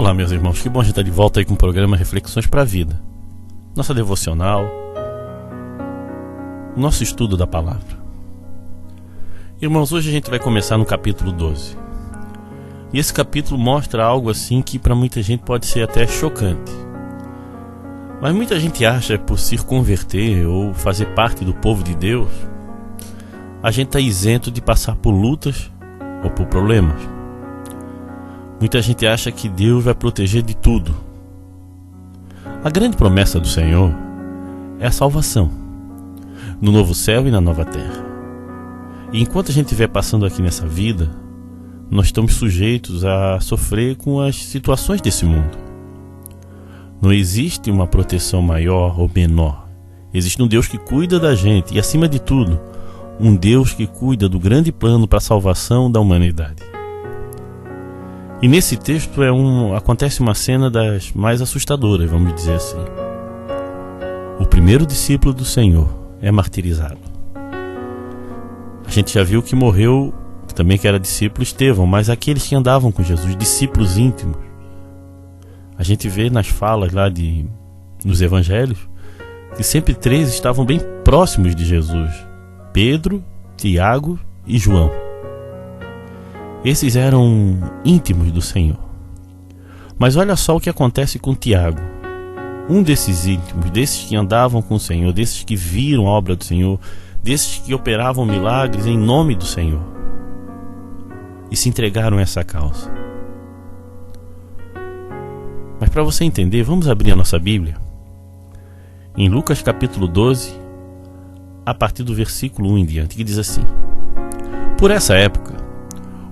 Olá, meus irmãos, que bom a gente estar de volta aí com o programa Reflexões para a Vida, nossa devocional, nosso estudo da palavra. Irmãos, hoje a gente vai começar no capítulo 12. E esse capítulo mostra algo assim que para muita gente pode ser até chocante. Mas muita gente acha que por se converter ou fazer parte do povo de Deus, a gente está isento de passar por lutas ou por problemas. Muita gente acha que Deus vai proteger de tudo. A grande promessa do Senhor é a salvação, no novo céu e na nova terra. E enquanto a gente estiver passando aqui nessa vida, nós estamos sujeitos a sofrer com as situações desse mundo. Não existe uma proteção maior ou menor. Existe um Deus que cuida da gente e, acima de tudo, um Deus que cuida do grande plano para a salvação da humanidade. E nesse texto acontece uma cena das mais assustadoras, vamos dizer assim. O primeiro discípulo do Senhor é martirizado. A gente já viu que morreu também, que era discípulo, Estevão, mas aqueles que andavam com Jesus, discípulos íntimos. A gente vê nas falas lá nos evangelhos que sempre três estavam bem próximos de Jesus: Pedro, Tiago e João. Esses eram íntimos do Senhor. Mas olha só o que acontece com Tiago. Um desses íntimos, desses que andavam com o Senhor, desses que viram a obra do Senhor, desses que operavam milagres em nome do Senhor e se entregaram a essa causa. Mas para você entender, vamos abrir a nossa Bíblia em Lucas capítulo 12, a partir do versículo 1 em diante, que diz assim: Por essa época,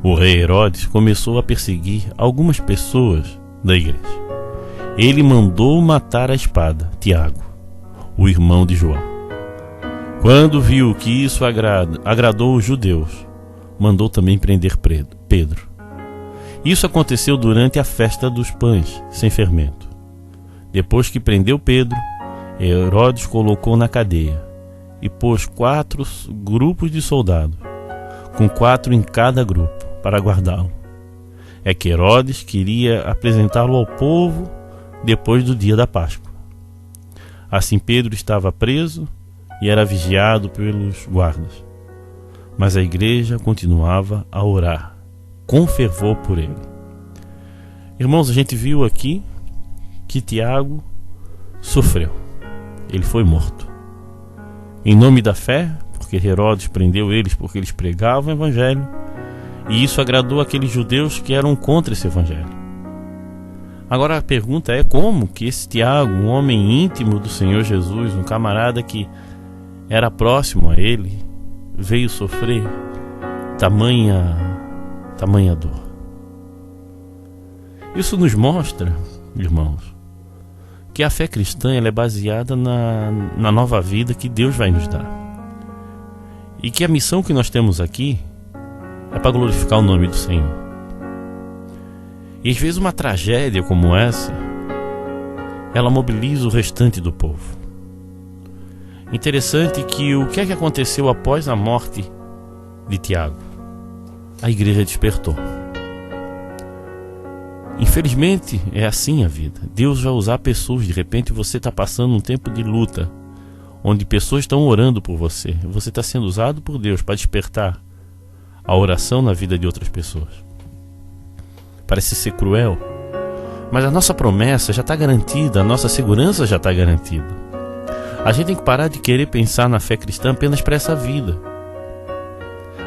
o rei Herodes começou a perseguir algumas pessoas da igreja. Ele mandou matar à espada Tiago, o irmão de João. Quando viu que isso agradou os judeus, mandou também prender Pedro. Isso aconteceu durante a festa dos pães sem fermento. Depois que prendeu Pedro, Herodes colocou na cadeia e pôs 4 grupos de soldados, com 4 em cada grupo, para guardá-lo. É que Herodes queria apresentá-lo ao povo depois do dia da Páscoa. Assim Pedro estava preso e era vigiado pelos guardas. Mas a igreja continuava a orar com fervor por ele. Irmãos, a gente viu aqui que Tiago sofreu. Ele foi morto. Em nome da fé, porque Herodes prendeu eles porque eles pregavam o evangelho, e isso agradou aqueles judeus que eram contra esse evangelho. Agora a pergunta é como que esse Tiago, um homem íntimo do Senhor Jesus, um camarada que era próximo a ele, veio sofrer tamanha dor. Isso nos mostra, irmãos, que a fé cristã ela é baseada na nova vida que Deus vai nos dar. E que a missão que nós temos aqui é para glorificar o nome do Senhor. E às vezes uma tragédia como essa, ela mobiliza o restante do povo. Interessante que o que é que aconteceu após a morte de Tiago? A igreja despertou. Infelizmente é assim a vida. Deus vai usar pessoas. De repente você está passando um tempo de luta, onde pessoas estão orando por você. Você está sendo usado por Deus para despertar a oração na vida de outras pessoas. Parece ser cruel, mas a nossa promessa já está garantida, a nossa segurança já está garantida. A gente tem que parar de querer pensar na fé cristã apenas para essa vida.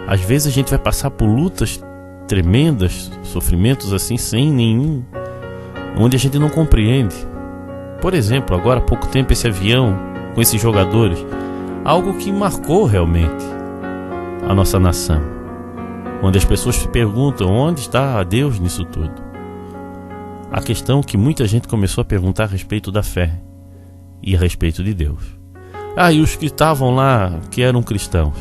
Às vezes a gente vai passar por lutas tremendas, sofrimentos assim sem nenhum, onde a gente não compreende. Por exemplo, agora há pouco tempo esse avião com esses jogadores, algo que marcou realmente a nossa nação, onde as pessoas se perguntam onde está Deus nisso tudo. A questão é que muita gente começou a perguntar a respeito da fé e a respeito de Deus. E os que estavam lá, que eram cristãos,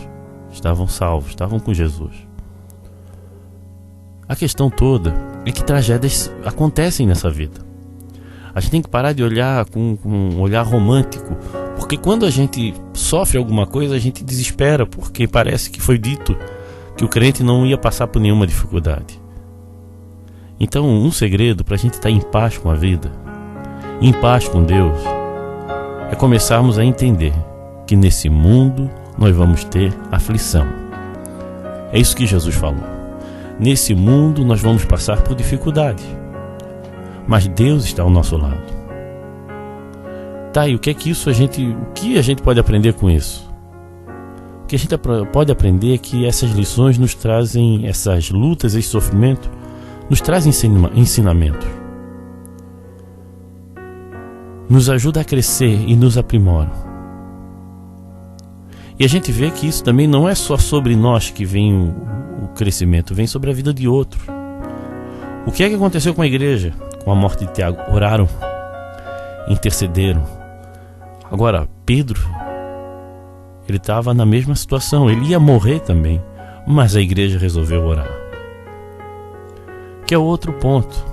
estavam salvos, estavam com Jesus. A questão toda é que tragédias acontecem nessa vida. A gente tem que parar de olhar com um olhar romântico, porque quando a gente sofre alguma coisa, a gente desespera, porque parece que foi dito que o crente não ia passar por nenhuma dificuldade. Então, um segredo para a gente estar em paz com a vida, em paz com Deus, é começarmos a entender que nesse mundo nós vamos ter aflição. É isso que Jesus falou. Nesse mundo nós vamos passar por dificuldades, mas Deus está ao nosso lado. Tá, e o que a gente pode aprender com isso? O que a gente pode aprender é que essas lições nos trazem, essas lutas, esse sofrimento, nos trazem ensinamentos. Nos ajuda a crescer e nos aprimora. E a gente vê que isso também não é só sobre nós que vem o crescimento, vem sobre a vida de outros. O que é que aconteceu com a igreja? Com a morte de Tiago? Oraram, intercederam. Agora, Pedro, ele estava na mesma situação, ele ia morrer também, mas a igreja resolveu orar. Que é outro ponto.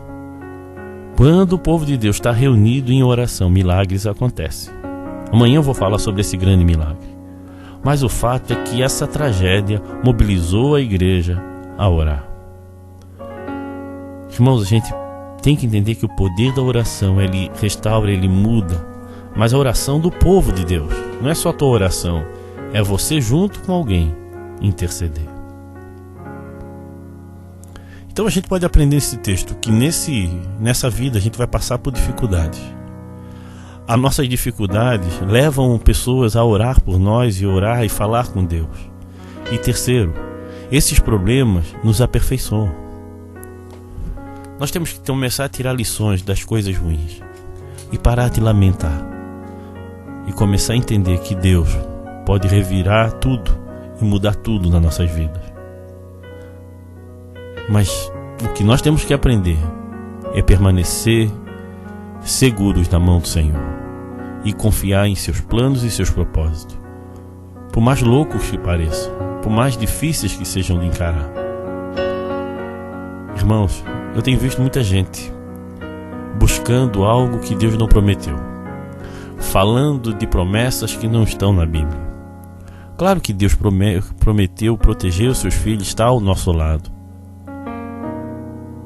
Quando o povo de Deus está reunido em oração, milagres acontecem. Amanhã eu vou falar sobre esse grande milagre. Mas o fato é que essa tragédia mobilizou a igreja a orar. Irmãos, a gente tem que entender que o poder da oração, ele restaura, ele muda. Mas a oração do povo de Deus, não é só a tua oração, é você junto com alguém interceder. Então a gente pode aprender nesse texto que nessa vida a gente vai passar por dificuldades. As nossas dificuldades levam pessoas a orar por nós e orar e falar com Deus. E terceiro, esses problemas nos aperfeiçoam. Nós temos que começar a tirar lições das coisas ruins e parar de lamentar. E começar a entender que Deus pode revirar tudo e mudar tudo nas nossas vidas. Mas o que nós temos que aprender é permanecer seguros na mão do Senhor e confiar em seus planos e seus propósitos. Por mais loucos que pareçam, por mais difíceis que sejam de encarar. Irmãos, eu tenho visto muita gente buscando algo que Deus não prometeu, falando de promessas que não estão na Bíblia. Claro que Deus prometeu proteger os seus filhos, está ao nosso lado.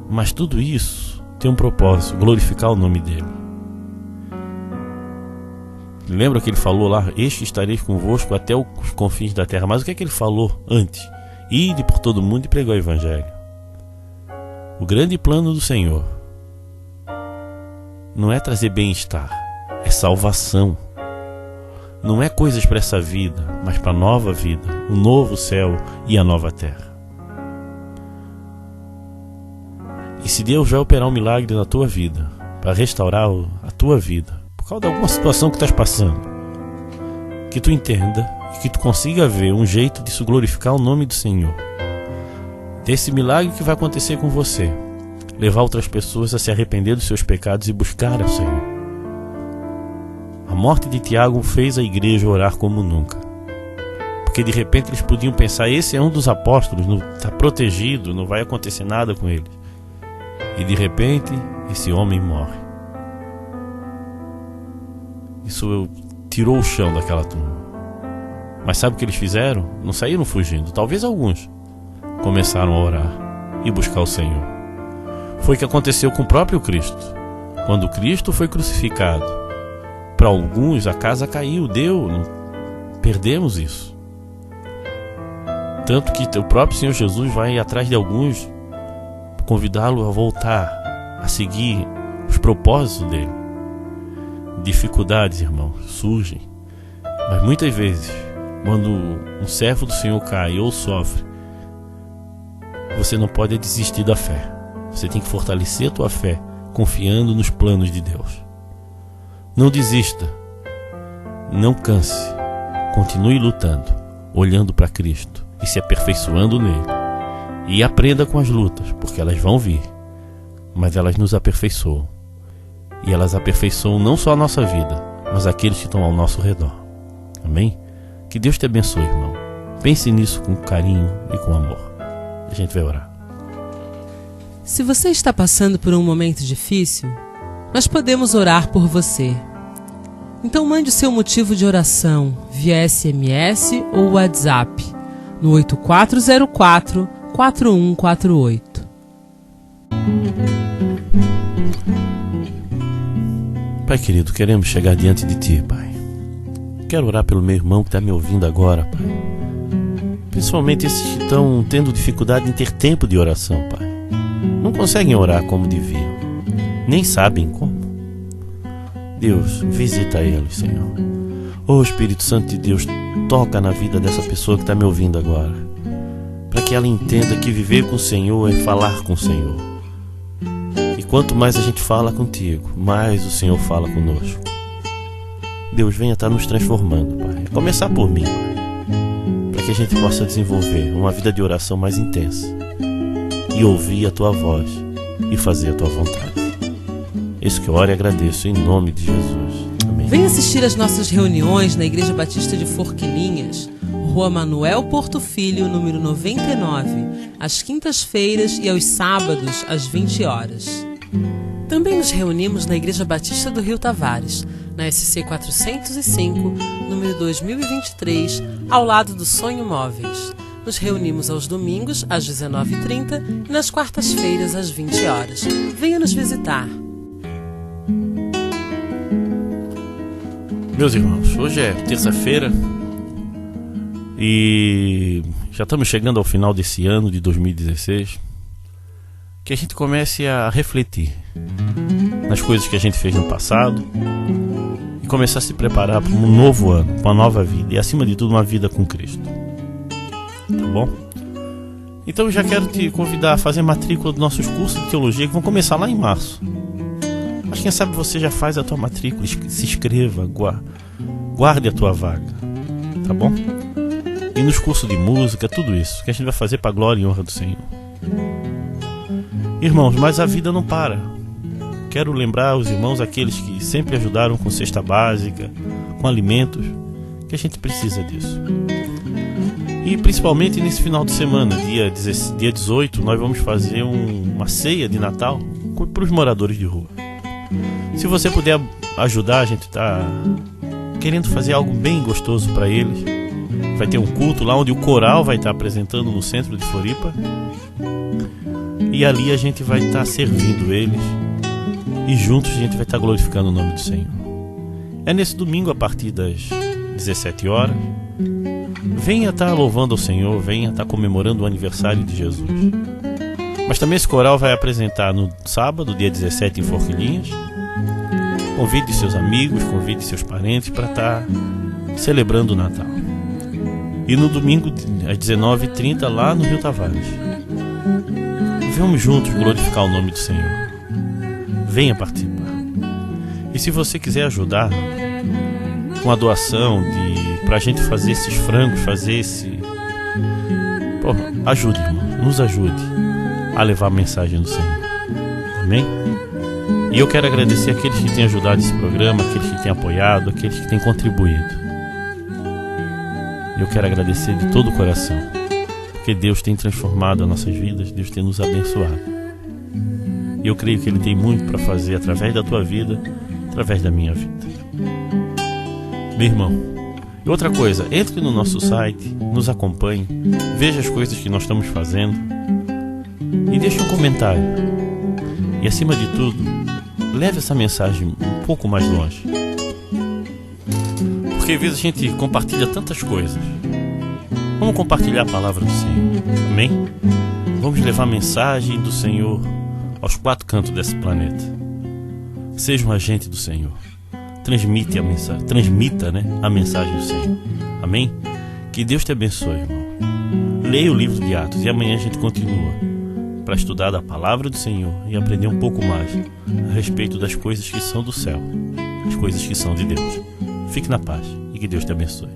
Mas tudo isso tem um propósito, glorificar o nome dele. Lembra que ele falou lá, este estarei convosco até os confins da terra. Mas o que é que ele falou antes? Ide por todo mundo e pregar o evangelho. O grande plano do Senhor não é trazer bem-estar, é salvação. Não é coisas para essa vida, mas para a nova vida, o novo céu e a nova terra. E se Deus vai operar um milagre na tua vida, para restaurar a tua vida, por causa de alguma situação que estás passando, que tu entenda e que tu consiga ver um jeito de glorificar o nome do Senhor. Desse milagre que vai acontecer com você, levar outras pessoas a se arrepender dos seus pecados e buscar ao Senhor. A morte de Tiago fez a igreja orar como nunca. Porque de repente eles podiam pensar, esse é um dos apóstolos, não está protegido, não vai acontecer nada com ele. E de repente, esse homem morre. Isso tirou o chão daquela turma. Mas sabe o que eles fizeram? Não saíram fugindo. Talvez alguns começaram a orar e buscar o Senhor. Foi o que aconteceu com o próprio Cristo. Quando Cristo foi crucificado, para alguns a casa caiu, perdemos isso. Tanto que o próprio Senhor Jesus vai atrás de alguns, convidá-lo a voltar, a seguir os propósitos dele. Dificuldades, irmãos, surgem. Mas muitas vezes, quando um servo do Senhor cai ou sofre, você não pode desistir da fé. Você tem que fortalecer a tua fé, confiando nos planos de Deus. Não desista, não canse, continue lutando, olhando para Cristo e se aperfeiçoando nele. E aprenda com as lutas, porque elas vão vir, mas elas nos aperfeiçoam. E elas aperfeiçoam não só a nossa vida, mas aqueles que estão ao nosso redor. Amém? Que Deus te abençoe, irmão. Pense nisso com carinho e com amor. A gente vai orar. Se você está passando por um momento difícil, nós podemos orar por você. Então mande o seu motivo de oração via SMS ou WhatsApp no 8404-4148. Pai querido, queremos chegar diante de Ti, Pai. Quero orar pelo meu irmão que está me ouvindo agora, Pai. Principalmente esses que estão tendo dificuldade em ter tempo de oração, Pai. Não conseguem orar como deviam, nem sabem como. Deus, visita eles, Senhor. Oh, Espírito Santo de Deus, toca na vida dessa pessoa que está me ouvindo agora, para que ela entenda que viver com o Senhor é falar com o Senhor. E quanto mais a gente fala contigo, mais o Senhor fala conosco. Deus, venha estar nos transformando, Pai. Começar por mim, Pai, para que a gente possa desenvolver uma vida de oração mais intensa e ouvir a Tua voz e fazer a Tua vontade. Isso que eu oro e agradeço em nome de Jesus. Amém. Venha assistir às nossas reuniões na Igreja Batista de Forquilinhas, Rua Manuel Porto Filho, número 99, às quintas-feiras e aos sábados, às 20 horas. Também nos reunimos na Igreja Batista do Rio Tavares, na SC 405, número 2023, ao lado do Sonho Móveis. Nos reunimos aos domingos, às 19h30 e nas quartas-feiras, às 20 horas. Venha nos visitar. Meus irmãos, hoje é terça-feira e já estamos chegando ao final desse ano de 2016. Que a gente comece a refletir nas coisas que a gente fez no passado e começar a se preparar para um novo ano, para uma nova vida e, acima de tudo, uma vida com Cristo. Tá bom? Então eu já quero te convidar a fazer matrícula dos nossos cursos de teologia que vão começar lá em março. Mas quem sabe você já faz a tua matrícula, se inscreva, guarde a tua vaga, tá bom? E nos cursos de música, tudo isso, que a gente vai fazer para a glória e honra do Senhor. Irmãos, mas a vida não para. Quero lembrar os irmãos, aqueles que sempre ajudaram com cesta básica, com alimentos, que a gente precisa disso. E principalmente nesse final de semana, dia 18, nós vamos fazer uma ceia de Natal para os moradores de rua. Se você puder ajudar, a gente está querendo fazer algo bem gostoso para eles. Vai ter um culto lá onde o coral vai estar apresentando no centro de Floripa. E ali a gente vai estar servindo eles. E juntos a gente vai estar glorificando o nome do Senhor. É nesse domingo a partir das 17 horas. Venha estar louvando ao Senhor, venha estar comemorando o aniversário de Jesus. Mas também esse coral vai apresentar no sábado, dia 17, em Forquilinhas. Convide seus amigos, convide seus parentes para estar celebrando o Natal. E no domingo, às 19h30, lá no Rio Tavares. Vamos juntos glorificar o nome do Senhor. Venha participar. E se você quiser ajudar com a doação para a gente fazer esses frangos, ajude, irmão, nos ajude a levar a mensagem do Senhor. Amém? E eu quero agradecer aqueles que têm ajudado esse programa, aqueles que têm apoiado, aqueles que têm contribuído. Eu quero agradecer de todo o coração, porque Deus tem transformado as nossas vidas, Deus tem nos abençoado. E eu creio que Ele tem muito para fazer através da tua vida, através da minha vida. Meu irmão, e outra coisa, entre no nosso site, nos acompanhe, veja as coisas que nós estamos fazendo e deixe um comentário. E acima de tudo, leve essa mensagem um pouco mais longe. Porque às vezes a gente compartilha tantas coisas. Vamos compartilhar a palavra do Senhor. Amém? Vamos levar a mensagem do Senhor aos 4 cantos desse planeta. Seja um agente do Senhor. Transmita a mensagem do Senhor. Amém? Que Deus te abençoe, irmão. Leia o livro de Atos e amanhã a gente continua para estudar a palavra do Senhor e aprender um pouco mais a respeito das coisas que são do céu, as coisas que são de Deus. Fique na paz e que Deus te abençoe.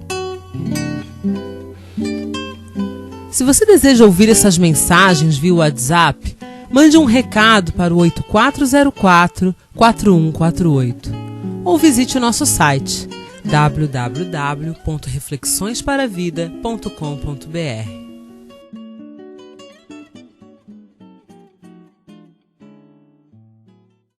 Se você deseja ouvir essas mensagens via WhatsApp, mande um recado para o 8404-4148 ou visite o nosso site www.reflexõesparavida.com.br.